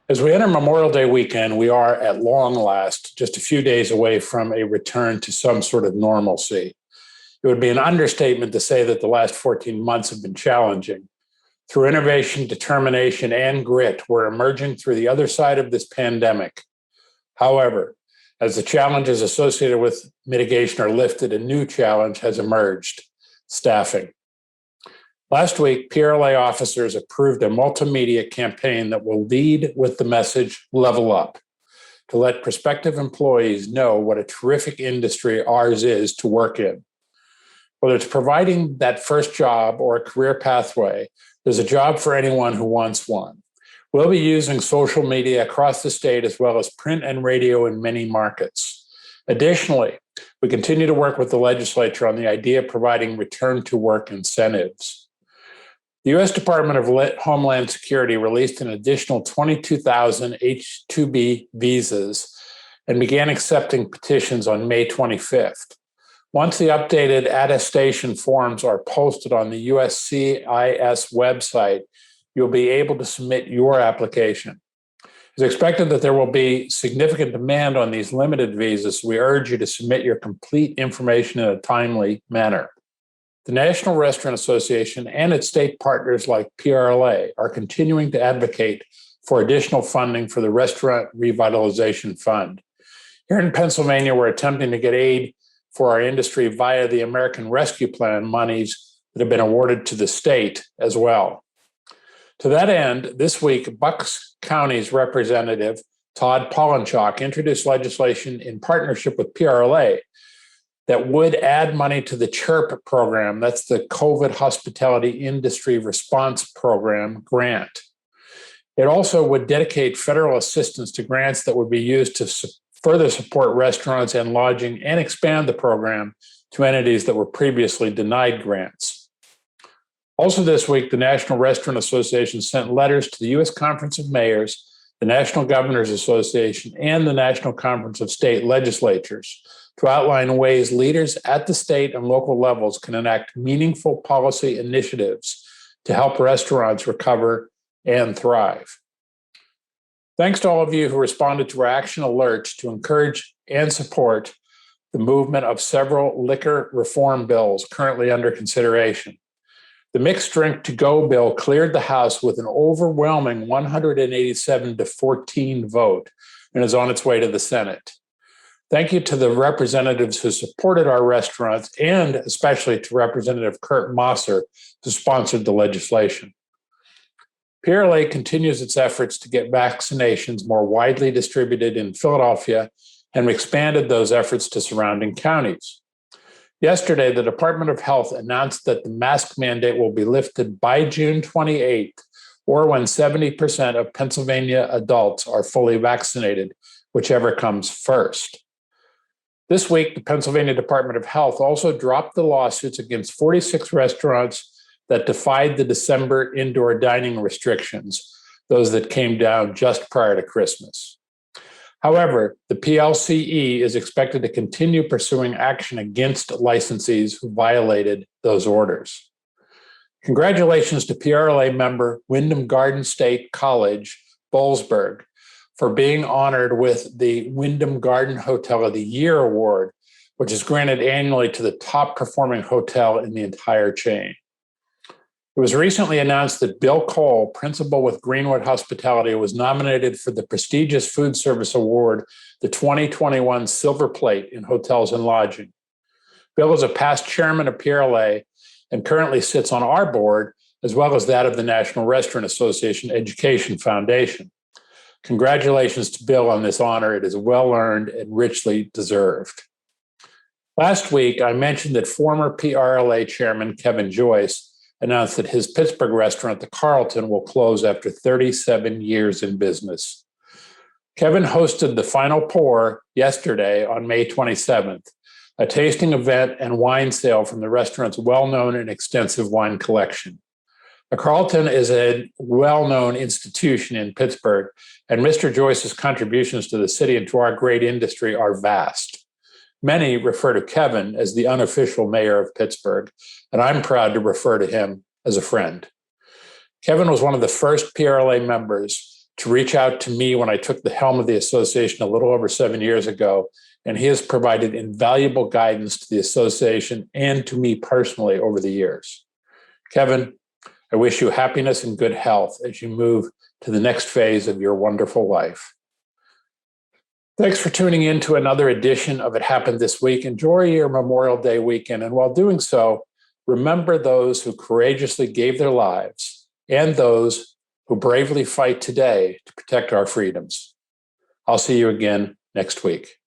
As we enter Memorial Day weekend, we are at long last just a few days away from a return to some sort of normalcy. It would be an understatement to say that the last 14 months have been challenging. Through innovation, determination, and grit, we're emerging through the other side of this pandemic. However, as the challenges associated with mitigation are lifted, a new challenge has emerged: staffing. Last week, PRLA officers approved a multimedia campaign that will lead with the message "Level Up," to let prospective employees know what a terrific industry ours is to work in. Whether it's providing that first job or a career pathway, there's a job for anyone who wants one. We'll be using social media across the state as well as print and radio in many markets. Additionally, we continue to work with the legislature on the idea of providing return to work incentives. The U.S. Department of Homeland Security released an additional 22,000 H-2B visas and began accepting petitions on May 25th. Once the updated attestation forms are posted on the USCIS website, you'll be able to submit your application. It's expected that there will be significant demand on these limited visas, so we urge you to submit your complete information in a timely manner. The National Restaurant Association and its state partners like PRLA are continuing to advocate for additional funding for the Restaurant Revitalization Fund. Here in Pennsylvania, we're attempting to get aid for our industry via the American Rescue Plan monies that have been awarded to the state as well. To that end, this week, Bucks County's representative, Todd Pollenchok, introduced legislation in partnership with PRLA that would add money to the CHIRP program. That's the COVID Hospitality Industry Response Program grant. It also would dedicate federal assistance to grants that would be used to further support restaurants and lodging and expand the program to entities that were previously denied grants. Also this week, the National Restaurant Association sent letters to the U.S. Conference of Mayors, the National Governors Association, and the National Conference of State Legislatures to outline ways leaders at the state and local levels can enact meaningful policy initiatives to help restaurants recover and thrive. Thanks to all of you who responded to our action alerts to encourage and support the movement of several liquor reform bills currently under consideration. The mixed drink to go bill cleared the House with an overwhelming 187-14 vote and is on its way to the Senate. Thank you to the representatives who supported our restaurants, and especially to Representative Kurt Mosser, who sponsored the legislation. PRLA continues its efforts to get vaccinations more widely distributed in Philadelphia, and expanded those efforts to surrounding counties. Yesterday, the Department of Health announced that the mask mandate will be lifted by June 28th, or when 70% of Pennsylvania adults are fully vaccinated, whichever comes first. This week, the Pennsylvania Department of Health also dropped the lawsuits against 46 restaurants that defied the December indoor dining restrictions, those that came down just prior to Christmas. However, the PLCE is expected to continue pursuing action against licensees who violated those orders. Congratulations to PRLA member Wyndham Garden State College, Boalsburg, for being honored with the Wyndham Garden Hotel of the Year Award, which is granted annually to the top performing hotel in the entire chain. It was recently announced that Bill Cole, principal with Greenwood Hospitality, was nominated for the prestigious Food Service Award, the 2021 Silver Plate in Hotels and Lodging. Bill is a past chairman of PRLA and currently sits on our board, as well as that of the National Restaurant Association Education Foundation. Congratulations to Bill on this honor. It is well earned and richly deserved. Last week, I mentioned that former PRLA chairman Kevin Joyce announced that his Pittsburgh restaurant, the Carlton, will close after 37 years in business. Kevin hosted the Final Pour yesterday on May 27th, a tasting event and wine sale from the restaurant's well-known and extensive wine collection. The Carlton is a well-known institution in Pittsburgh, and Mr. Joyce's contributions to the city and to our great industry are vast. Many refer to Kevin as the unofficial mayor of Pittsburgh, and I'm proud to refer to him as a friend. Kevin was one of the first PRLA members to reach out to me when I took the helm of the association a little over 7 years ago, and he has provided invaluable guidance to the association and to me personally over the years. Kevin, I wish you happiness and good health as you move to the next phase of your wonderful life. Thanks for tuning in to another edition of It Happened This Week. Enjoy your Memorial Day weekend, and while doing so, remember those who courageously gave their lives and those who bravely fight today to protect our freedoms. I'll see you again next week.